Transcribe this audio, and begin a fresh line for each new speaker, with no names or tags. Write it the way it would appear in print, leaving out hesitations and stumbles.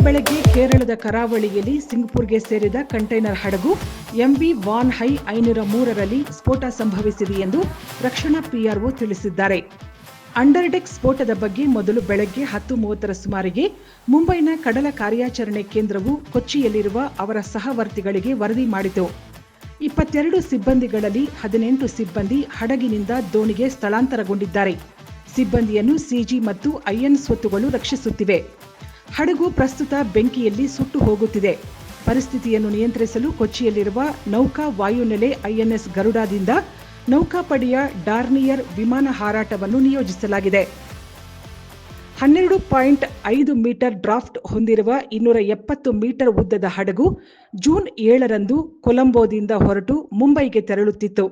ಬೆಳಗ್ಗೆ ಕೇರಳದ ಕರಾವಳಿಯಲ್ಲಿ ಸಿಂಗಪುರ್ಗೆ ಸೇರಿದ ಕಂಟೈನರ್ ಹಡಗು ಎಂವಿ ವಾನ್ ಹೈ 503ರಲ್ಲಿ ಸ್ಫೋಟ ಸಂಭವಿಸಿದೆ ಎಂದು ರಕ್ಷಣಾ ಪಿಆರ್ಒ ತಿಳಿಸಿದ್ದಾರೆ. ಅಂಡರ್ಡೆಕ್ ಸ್ಫೋಟದ ಬಗ್ಗೆ ಮೊದಲು ಬೆಳಗ್ಗೆ 10:30ರ ಸುಮಾರಿಗೆ ಮುಂಬೈನ ಕಡಲ ಕಾರ್ಯಾಚರಣೆ ಕೇಂದ್ರವು ಕೊಚ್ಚಿಯಲ್ಲಿರುವ ಅವರ ಸಹವರ್ತಿಗಳಿಗೆ ವರದಿ ಮಾಡಿತು. 22 ಸಿಬ್ಬಂದಿಗಳಲ್ಲಿ 18 ಸಿಬ್ಬಂದಿ ಹಡಗಿನಿಂದ ದೋಣಿಗೆ ಸ್ಥಳಾಂತರಗೊಂಡಿದ್ದಾರೆ. ಸಿಬ್ಬಂದಿಯನ್ನು ಸಿಜಿ ಮತ್ತು ಐಎನ್ ಸ್ವತ್ತುಗಳು ರಕ್ಷಿಸುತ್ತಿವೆ. ಹಡಗು ಪ್ರಸ್ತುತ ಬೆಂಕಿಯಲ್ಲಿ ಸುಟ್ಟು ಹೋಗುತ್ತಿದೆ. ಪರಿಸ್ಥಿತಿಯನ್ನು ನಿಯಂತ್ರಿಸಲು ಕೊಚ್ಚಿಯಲ್ಲಿರುವ ನೌಕಾ ವಾಯುನೆಲೆ ಐಎನ್ಎಸ್ ಗರುಡಾದಿಂದ ನೌಕಾಪಡೆಯ ಡಾರ್ನಿಯರ್ ವಿಮಾನ ಹಾರಾಟವನ್ನು ನಿಯೋಜಿಸಲಾಗಿದೆ. 12.5 ಮೀಟರ್ ಡ್ರಾಫ್ಟ್ ಹೊಂದಿರುವ 270 ಮೀಟರ್ ಉದ್ದದ ಹಡಗು ಜೂನ್ 7ರಂದು ಕೊಲಂಬೋದಿಂದ ಹೊರಟು ಮುಂಬೈಗೆ ತೆರಳುತ್ತಿತ್ತು.